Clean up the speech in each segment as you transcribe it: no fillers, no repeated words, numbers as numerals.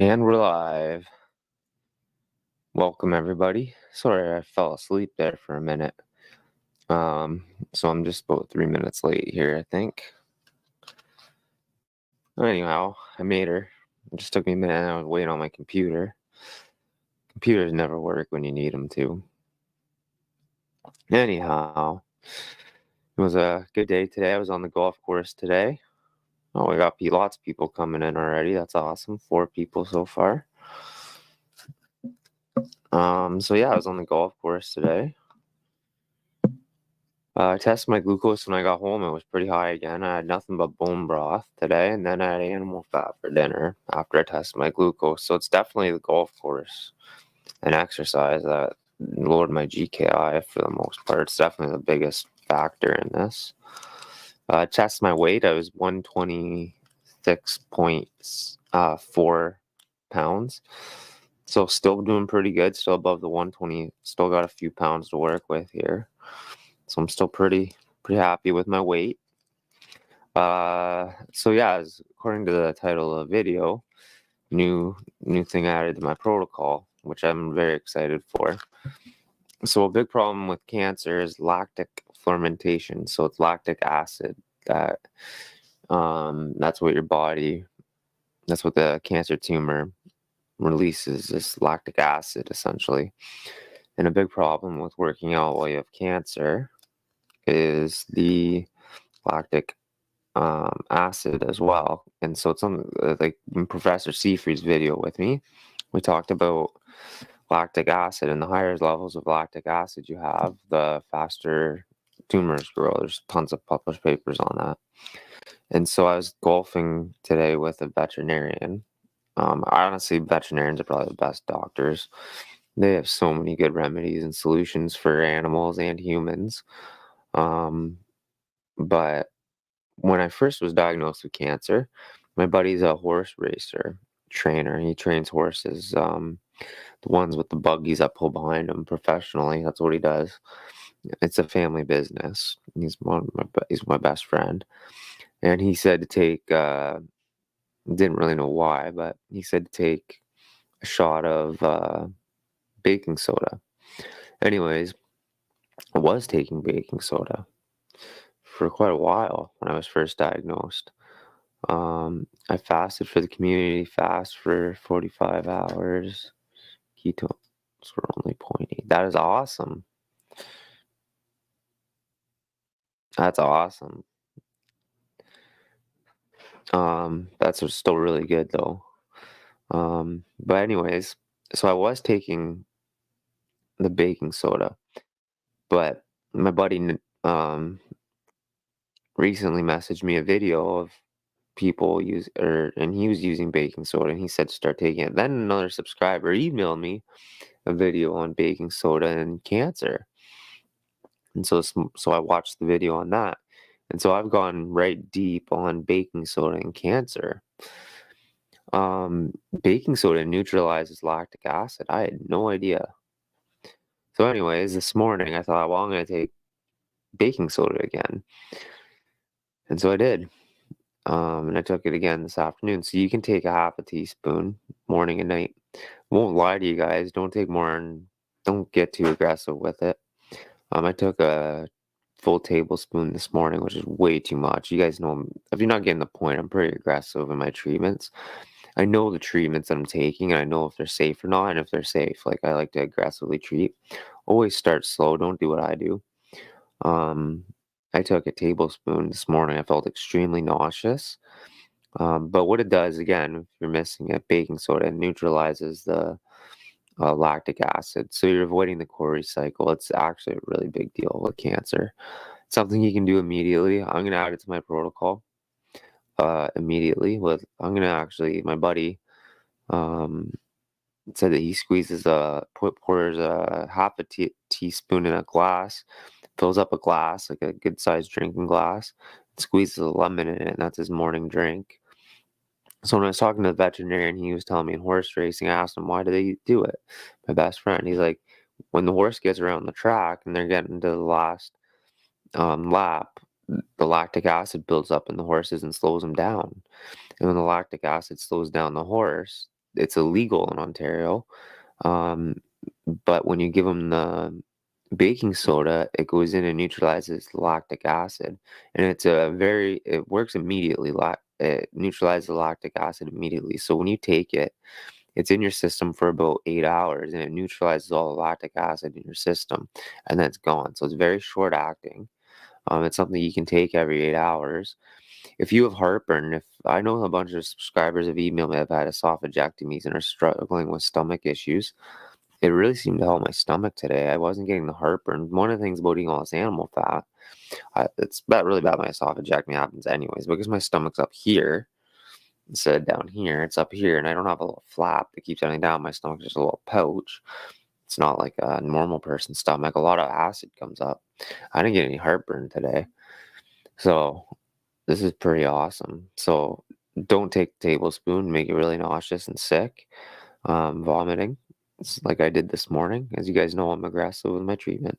And we're live. Welcome, everybody. Sorry, I fell asleep there for a minute. So I'm just about 3 minutes late here, I think. Anyhow, I made her. It just took me a minute, and I was waiting on my computer. Computers never work when you need them to. Anyhow, it was a good day today. I was on the golf course today. Oh, we got lots of people coming in already. That's awesome. 4 people so far. So yeah, I was on the golf course today. I tested my glucose when I got home. It was pretty high again. I had nothing but bone broth today, and then I had animal fat for dinner after I tested my glucose. So it's definitely the golf course and exercise that lowered my GKI for the most part. It's definitely the biggest factor in this. I tested my weight. I was 126.4 pounds. So still doing pretty good. Still above the 120. Still got a few pounds to work with here. So I'm still pretty happy with my weight. So yeah, according to the title of the video, new thing added to my protocol, which I'm very excited for. So a big problem with cancer is lactic fermentation. So it's lactic acid that's what that's what the cancer tumor releases, this lactic acid essentially. And a big problem with working out while you have cancer is the lactic acid as well. And so it's like in Professor Seyfried's video with me, we talked about lactic acid, and the higher levels of lactic acid you have, the faster tumors grow. There's tons of published papers on that. And so I was golfing today with a veterinarian. Honestly, veterinarians are probably the best doctors. They have so many good remedies and solutions for animals and humans. But when I first was diagnosed with cancer, my buddy's a horse racer trainer. He trains horses, the ones with the buggies that pull behind him professionally. That's what he does. It's a family business. He's my best friend, and he said to take. Didn't really know why, but he said to take a shot of baking soda. Anyways, I was taking baking soda for quite a while when I was first diagnosed. I fasted for the community fast for 45 hours. Ketones were only 0.8. That is awesome. That's awesome. That's still really good though. But anyways, so I was taking the baking soda, but my buddy recently messaged me a video of people and he was using baking soda, and he said to start taking it. Then another subscriber emailed me a video on baking soda and cancer. And so I watched the video on that. And so I've gone right deep on baking soda and cancer. Baking soda neutralizes lactic acid. I had no idea. So anyways, this morning I thought, well, I'm going to take baking soda again. And so I did. And I took it again this afternoon. So you can take a half a teaspoon morning and night. Won't lie to you guys. Don't get too aggressive with it. I took a full tablespoon this morning, which is way too much. You guys know, if you're not getting the point, I'm pretty aggressive in my treatments. I know the treatments that I'm taking, and I know if they're safe or not. And if they're safe, like, I like to aggressively treat. Always start slow. Don't do what I do. I took a tablespoon this morning. I felt extremely nauseous. But what it does, again, if you're missing it, baking soda neutralizes the lactic acid. So you're avoiding the Cori cycle. It's actually a really big deal with cancer. It's something you can do immediately. I'm going to add it to my protocol immediately. My buddy said that he pours a half a teaspoon in a glass, fills up a glass, like a good sized drinking glass, squeezes a lemon in it, and that's his morning drink. So when I was talking to the veterinarian, he was telling me in horse racing, I asked him, why do they do it? My best friend, he's like, when the horse gets around the track and they're getting to the last lap, the lactic acid builds up in the horses and slows them down. And when the lactic acid slows down the horse, it's illegal in Ontario. Um, but when you give them the baking soda, it goes in and neutralizes the lactic acid, and it works immediately. It neutralizes the lactic acid immediately. So when you take it, it's in your system for about 8 hours, and it neutralizes all the lactic acid in your system, and then it's gone. So it's very short acting. It's something you can take every 8 hours. If you have heartburn, if I know a bunch of subscribers have emailed me that have had esophagectomies and are struggling with stomach issues, it really seemed to help my stomach today. I wasn't getting the heartburn. One of the things about eating all this animal fat, it's really bad. My esophagectomy happens anyways because my stomach's up here instead of down here. It's up here, and I don't have a little flap that keeps anything down. My stomach's just a little pouch. It's not like a normal person's stomach. A lot of acid comes up. I didn't get any heartburn today, so this is pretty awesome. So don't take a tablespoon, make you really nauseous and sick, vomiting. It's like I did this morning. As you guys know, I'm aggressive with my treatment.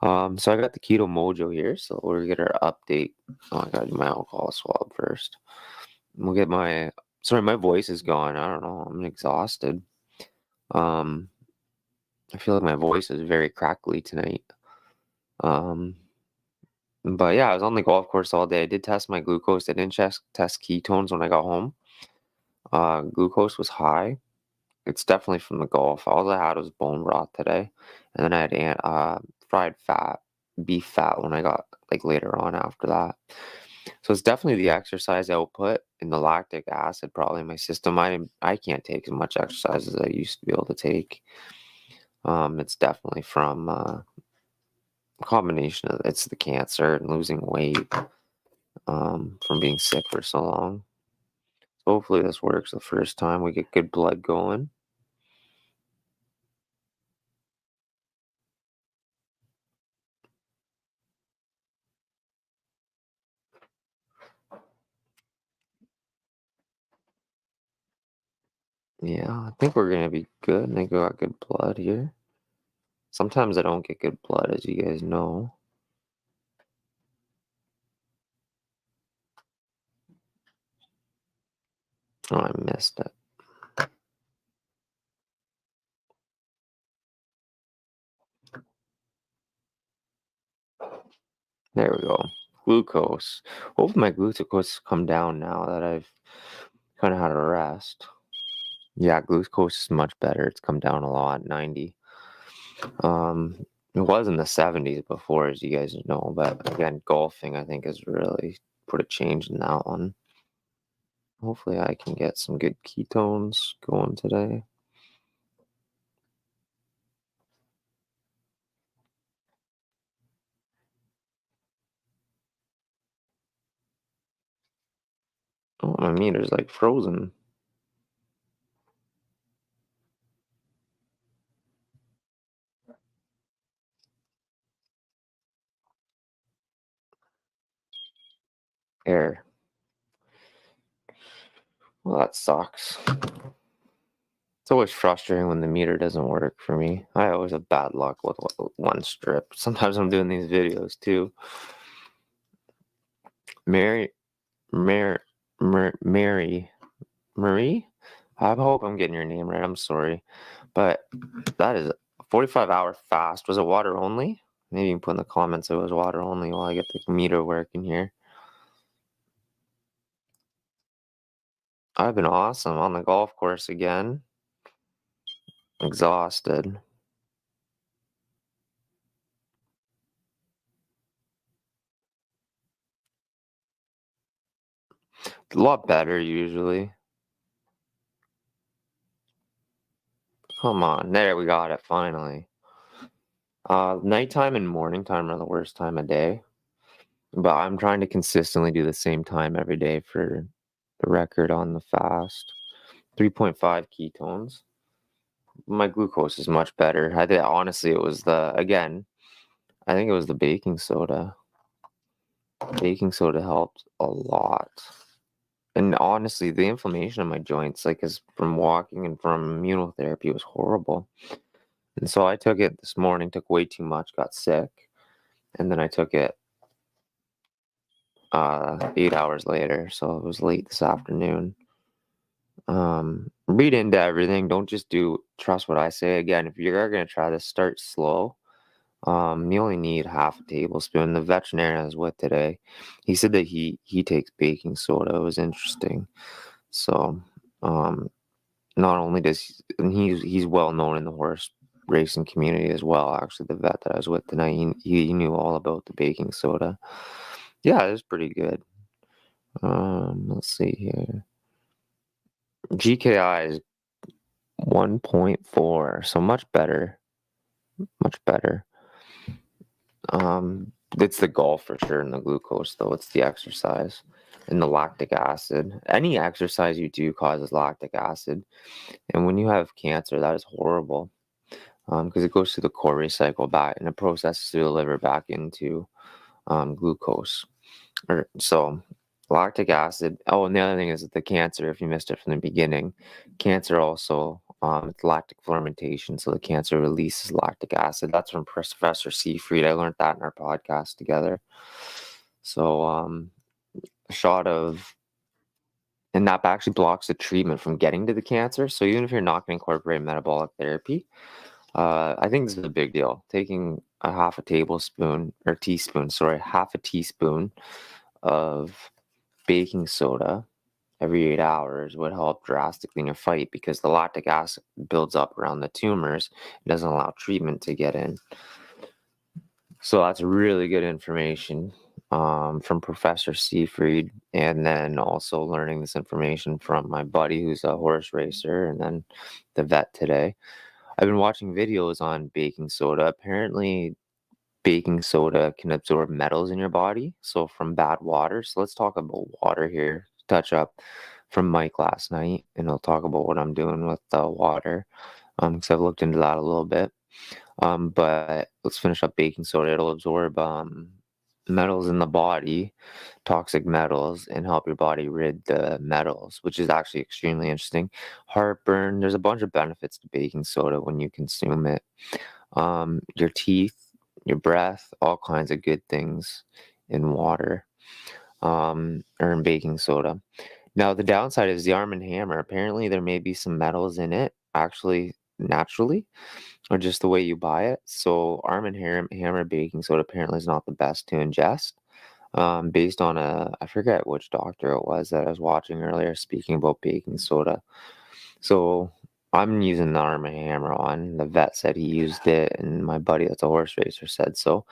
So I got the Keto Mojo here, so we'll get our update. Oh, I gotta do my alcohol swab first. We'll get sorry, my voice is gone. I don't know. I'm exhausted. Um, I feel like my voice is very crackly tonight. Um, but yeah, I was on the golf course all day. I did test my glucose. I didn't test ketones when I got home. Glucose was high. It's definitely from the golf. All I had was bone broth today, and then I had fried beef fat when I got like later on after that. So it's definitely the exercise output and the lactic acid probably in my system. I can't take as much exercise as I used to be able to take. It's definitely from a combination of it's the cancer and losing weight from being sick for so long. So hopefully this works the first time. We get good blood going. Yeah, I think we're gonna be good. I think we got good blood here. Sometimes I don't get good blood, as you guys know. Oh, I missed it. There we go. Glucose. Hopefully my glucose come down now that I've kind of had a rest. Yeah, glucose is much better. It's come down a lot, 90. It was in the 70s before, as you guys know, but again, golfing I think has really put a change in that one. Hopefully I can get some good ketones going today. Oh, my meter's like frozen. Air. Well, that sucks. It's always frustrating when the meter doesn't work for me. I always have bad luck with one strip. Sometimes I'm doing these videos too. Mary, Mary, Mary, Marie? I hope I'm getting your name right. I'm sorry. But that is a 45-hour fast. Was it water only? Maybe you can put in the comments it was water only while I get the meter working here. I've been awesome on the golf course again. Exhausted. A lot better usually. Come on. There we got it finally. Nighttime and morning time are the worst time of day. But I'm trying to consistently do the same time every day for the record on the fast. 3.5 ketones. My glucose is much better. I think honestly it was I think it was the baking soda. Baking soda helped a lot. And honestly, the inflammation in my joints, like, is from walking and from immunotherapy was horrible. And so I took it this morning, took way too much, got sick, and then I took it 8 hours later, so it was late this afternoon. Read into everything. Don't just do trust what I say. Again, if you're gonna try this, start slow. You only need half a tablespoon. The veterinarian I was with today, he said that he takes baking soda. It was interesting. So, um, not only does and he's well known in the horse racing community as well. Actually, the vet that I was with tonight, he knew all about the baking soda. Yeah, it was pretty good. Let's see here. GKI is 1.4, so much better, much better. It's the golf for sure and the glucose, though. It's the exercise and the lactic acid. Any exercise you do causes lactic acid, and when you have cancer, that is horrible. Because it goes through the Cori cycle back and it processes through the liver back into glucose. So lactic acid. Oh, and the other thing is that the cancer, if you missed it from the beginning, cancer also it's lactic fermentation. So the cancer releases lactic acid. That's from Professor Seafried. I learned that in our podcast together. So a shot of and that actually blocks the treatment from getting to the cancer. So even if you're not going to incorporate metabolic therapy, I think this is a big deal. Taking a half a tablespoon or teaspoon, sorry, half a teaspoon of baking soda every 8 hours would help drastically in your fight because the lactic acid builds up around the tumors. It doesn't allow treatment to get in. So that's really good information from Professor Seafried. And then also learning this information from my buddy who's a horse racer and then the vet today. I've been watching videos on baking soda. Apparently, baking soda can absorb metals in your body, so from bad water. So let's talk about water here. Touch up from Mike last night, and I'll talk about what I'm doing with the water, because I've looked into that a little bit. But let's finish up baking soda. It'll absorb metals in the body, toxic metals, and help your body rid the metals, which is actually extremely interesting. Heartburn. There's a bunch of benefits to baking soda when you consume it. Your teeth, your breath, all kinds of good things in water, or in baking soda. Now, the downside is the Arm& Hammer. Apparently, there may be some metals in it, actually, naturally, or just the way you buy it. So, Hammer baking soda apparently is not the best to ingest. Based on I forget which doctor it was that I was watching earlier speaking about baking soda. So I'm using the Arm& Hammer one. The vet said he used it, and my buddy that's a horse racer said so.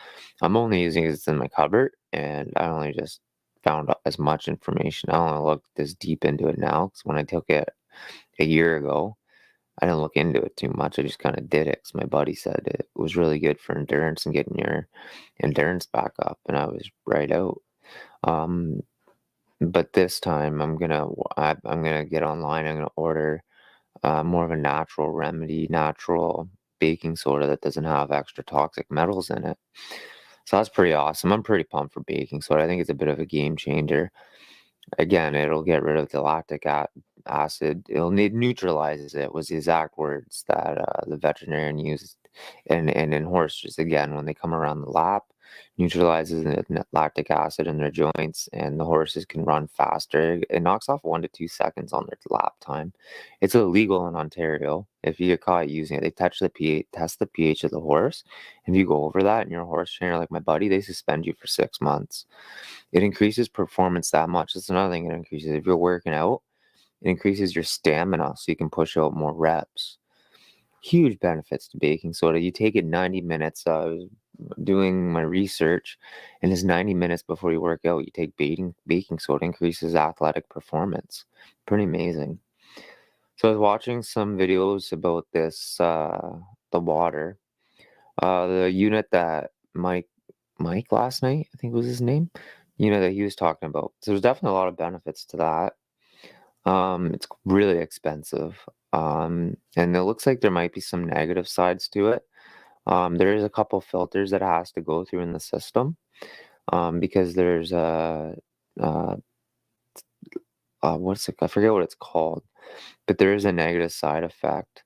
I'm only using it 'cause it's in my cupboard, and I only just found out as much information. I only looked this deep into it now because when I took it a year ago, I didn't look into it too much. I just kind of did it because my buddy said it was really good for endurance and getting your endurance back up, and I was right out. Um, but this time I'm gonna get online. I'm gonna order more of a natural remedy, natural baking soda that doesn't have extra toxic metals in it. So that's pretty awesome. I'm pretty pumped for baking soda. I think it's a bit of a game changer. Again, it'll get rid of the acid. It'll need neutralizes it was the exact words that the veterinarian used. And in horses, again, when they come around the lap, neutralizes the lactic acid in their joints, and the horses can run faster. It knocks off 1 to 2 seconds on their lap time. It's illegal in Ontario. If you get caught using it, they touch the pH, test the pH of the horse. If you go over that and you're a horse trainer like my buddy, they suspend you for 6 months. It increases performance that much. That's another thing it increases. If you're working out, it increases your stamina so you can push out more reps. Huge benefits to baking soda. You take it 90 minutes. I was doing my research, and it's 90 minutes before you work out. You take baking soda, increases athletic performance. Pretty amazing. So I was watching some videos about this, the water. The unit that Mike last night, I think was his name, that he was talking about. So there's definitely a lot of benefits to that. It's really expensive. And it looks like there might be some negative sides to it. There is a couple filters that it has to go through in the system. Because there's uh, what's it? I forget what it's called, but there is a negative side effect.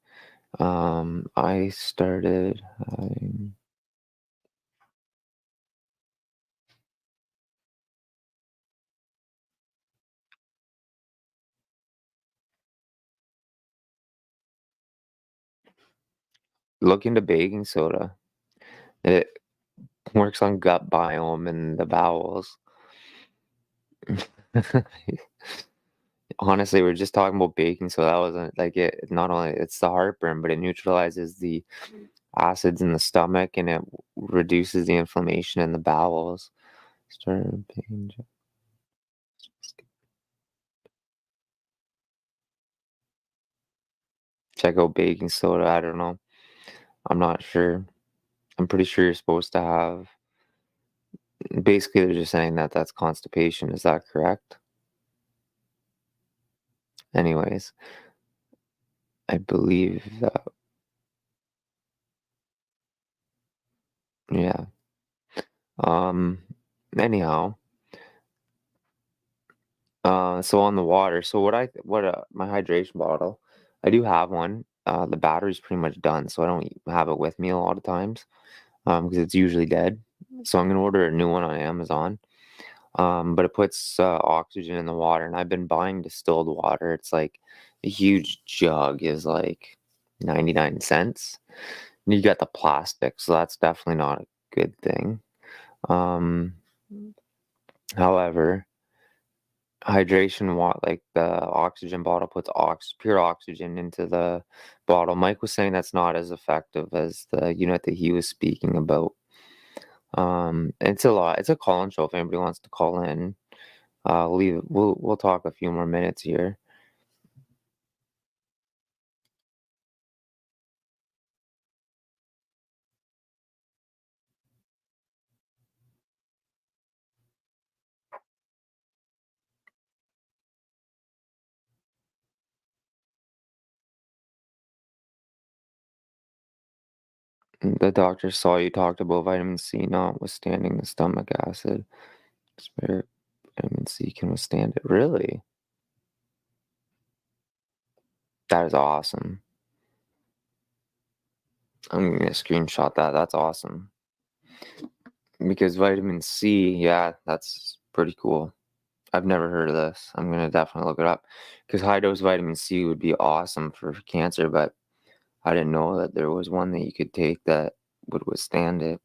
I started. look into baking soda. It works on gut biome and the bowels. Honestly, we're just talking about baking, so that wasn't like it. Not only it's the heartburn, but it neutralizes the acids in the stomach and it reduces the inflammation in the bowels. Start pain. Check out baking soda. I don't know. I'm not sure. I'm pretty sure you're supposed to have. Basically, they're just saying that that's constipation. Is that correct? Anyways, I believe that. Yeah. Um. Anyhow, so on the water, so my hydration bottle, I do have one. The battery's pretty much done, so I don't have it with me a lot of times, because it's usually dead. So I'm gonna order a new one on Amazon. But it puts oxygen in the water, and I've been buying distilled water. It's like a huge jug is like 99 cents. And you got the plastic, so that's definitely not a good thing. Um, However, like the oxygen bottle puts pure oxygen into the bottle. Mike was saying that's not as effective as the unit that he was speaking about. It's a lot. It's a call-in show if anybody wants to call in. We'll talk a few more minutes here. The doctor saw you talked about vitamin C notwithstanding the stomach acid. Spare vitamin C can withstand it. Really? That is awesome. I'm gonna screenshot that. That's awesome. Because vitamin C, yeah, that's pretty cool. I've never heard of this. I'm gonna definitely look it up. Because high dose vitamin C would be awesome for cancer, but I didn't know that there was one that you could take that would withstand it.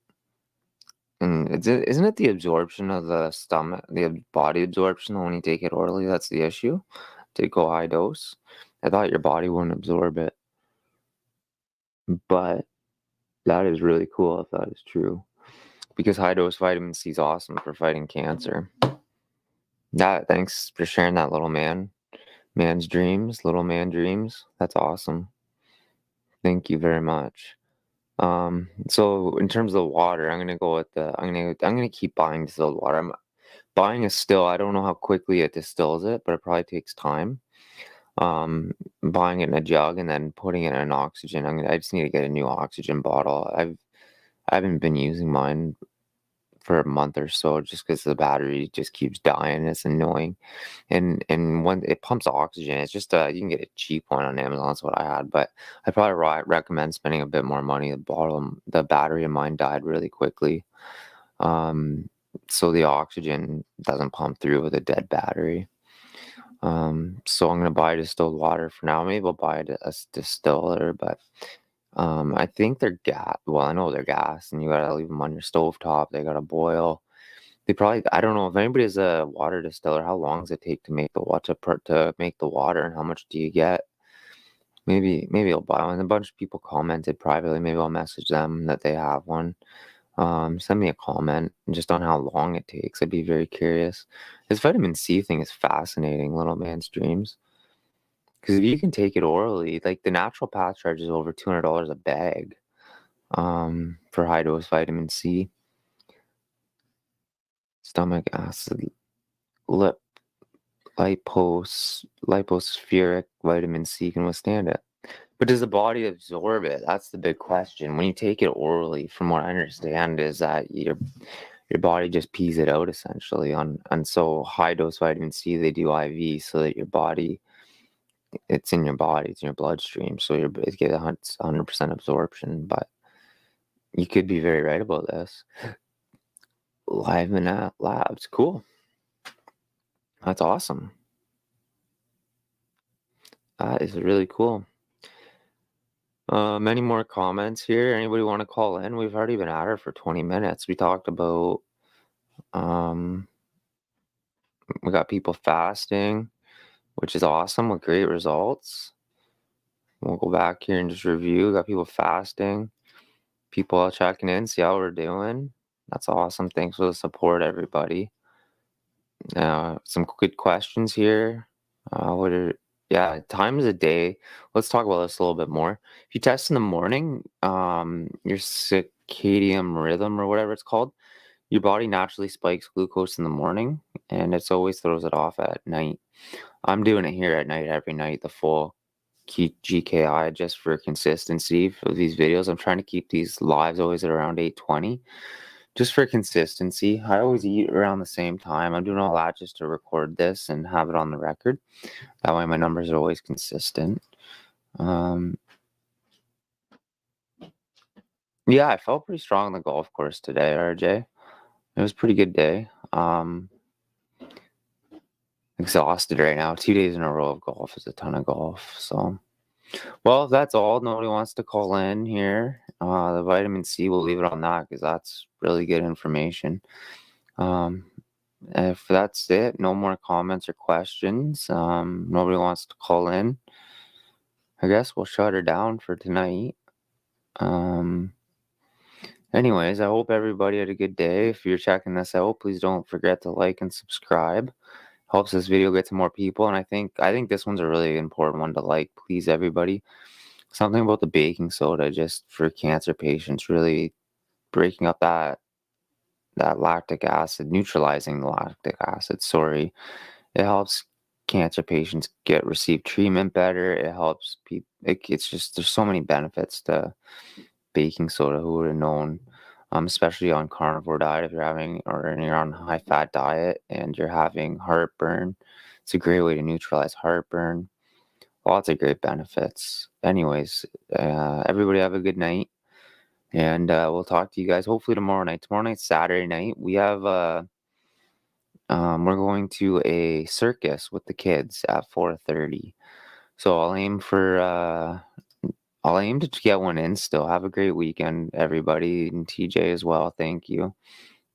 And isn't it the absorption of the stomach, the body absorption when you take it orally? That's the issue. To go high dose. I thought your body wouldn't absorb it, but that is really cool if that is true. Because high dose vitamin C is awesome for fighting cancer. Thanks for sharing that, little man dreams. That's awesome. Thank you very much. So in terms of the water, I'm gonna keep buying distilled water. I'm buying a still. I don't know how quickly it distills it, but it probably takes time. Buying it in a jug and then putting it in an oxygen. I just need to get a new oxygen bottle. I haven't been using mine for a month or so just because the battery just keeps dying. It's annoying. And when it pumps oxygen, it's just you can get a cheap one on Amazon. That's what I had, but I probably recommend spending a bit more money. The battery of mine died really quickly. Um, so the oxygen doesn't pump through with a dead battery. So I'm gonna buy distilled water for now. Maybe I'll buy a distiller, but I think they're gas. Well, I know they're gas, and you gotta leave them on your stove top. They gotta boil. They probably. I don't know if anybody has a water distiller. How long does it take to make the water to make the water, and how much do you get? Maybe I'll buy one. A bunch of people commented privately. Maybe I'll message them that they have one. Send me a comment just on how long it takes. I'd be very curious. This vitamin C thing is fascinating, little man's dreams. Because if you can take it orally, like the natural path charges over $200 a bag, for high dose vitamin C, stomach acid, lip, lipospheric vitamin C can withstand it. But does the body absorb it? That's the big question. When you take it orally, from what I understand, is that your body just pees it out essentially and so high dose vitamin C they do IV so that it's in your body, it's in your bloodstream, so it gets 100% absorption. But you could be very right about this. Live in labs, cool. That's awesome. That is really cool. Many more comments here. Anybody want to call in? We've already been at it for 20 minutes. We talked about, um, we got people fasting, which is awesome with great results. We'll go back here and just review. Got people fasting, people checking in, see how we're doing. That's awesome. Thanks for the support, everybody. Some good questions here. Yeah, times a day. Let's talk about this a little bit more. If you test in the morning, your circadian rhythm or whatever it's called, your body naturally spikes glucose in the morning, and it's always throws it off at night. I'm doing it here at night every night, the full GKI just for consistency for these videos. I'm trying to keep these lives always at around 8:20 just for consistency. I always eat around the same time. I'm doing all that just to record this and have it on the record. That way my numbers are always consistent. Yeah, I felt pretty strong on the golf course today, RJ. It was a pretty good day. Exhausted right now. 2 days in a row of golf is a ton of golf. So, well, if that's all, nobody wants to call in here. The vitamin C, we'll leave it on that because that's really good information. If that's it, no more comments or questions. Nobody wants to call in. I guess we'll shut her down for tonight. Anyways, I hope everybody had a good day. If you're checking this out, please don't forget to like and subscribe. Helps this video get to more people. And I think this one's a really important one to like. Please, everybody. Something about the baking soda just for cancer patients, really breaking up that lactic acid, neutralizing the lactic acid. Sorry, it helps cancer patients receive treatment better. It helps people. It's just there's so many benefits to baking soda. Who would have known? Especially on carnivore diet, if you're on a high fat diet and you're having heartburn, it's a great way to neutralize heartburn. Lots of great benefits. Anyways, everybody have a good night, and we'll talk to you guys hopefully tomorrow night. Tomorrow night's Saturday night. We have we're going to a circus with the kids at 4:30. So I'll aim to get one in still. Have a great weekend, everybody, and TJ as well. Thank you.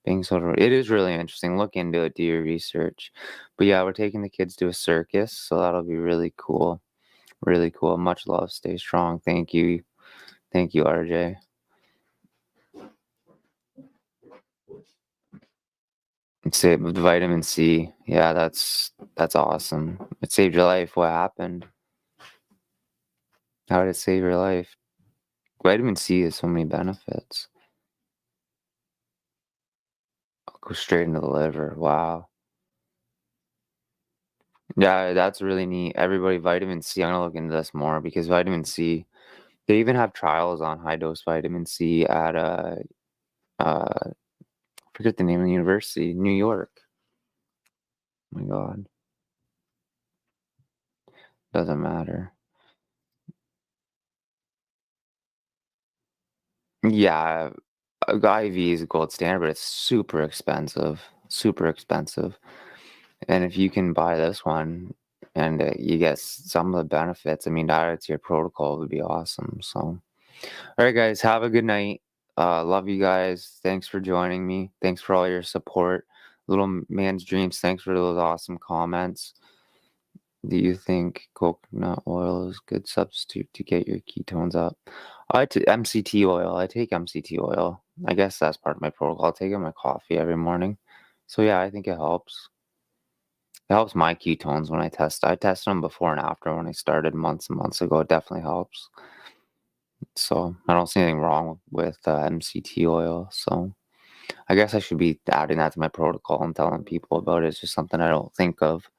It is really interesting. Look into it, do your research. But yeah, we're taking the kids to a circus, so that'll be really cool. Really cool. Much love. Stay strong. Thank you. Thank you, RJ. It saved with vitamin C. Yeah, that's awesome. It saved your life. What happened? How did it save your life? Vitamin C has so many benefits. Go straight into the liver. Wow. Yeah, that's really neat. Everybody, vitamin C. I'm gonna look into this more because vitamin C. They even have trials on high dose vitamin C at I forget the name of the university, New York. Oh my God, doesn't matter. Yeah, IV is a gold standard, but it's super expensive. Super expensive. And if you can buy this one and you get some of the benefits, I mean, added to your protocol would be awesome. So, all right, guys, have a good night. Love you guys. Thanks for joining me. Thanks for all your support. Little man's dreams. Thanks for those awesome comments. Do you think coconut oil is a good substitute to get your ketones up? MCT oil. I take MCT oil. I guess that's part of my protocol. I take it in my coffee every morning. So yeah, I think it helps. It helps my ketones when I test. I tested them before and after when I started months and months ago. It definitely helps. So I don't see anything wrong with MCT oil. So I guess I should be adding that to my protocol and telling people about it. It's just something I don't think of.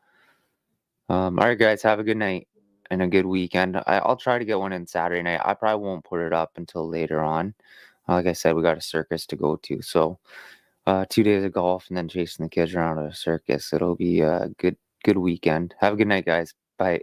All right, guys, have a good night and a good weekend. I'll try to get one in Saturday night. I probably won't put it up until later on. Like I said, we got a circus to go to. So 2 days of golf and then chasing the kids around at a circus. It'll be a good weekend. Have a good night, guys. Bye.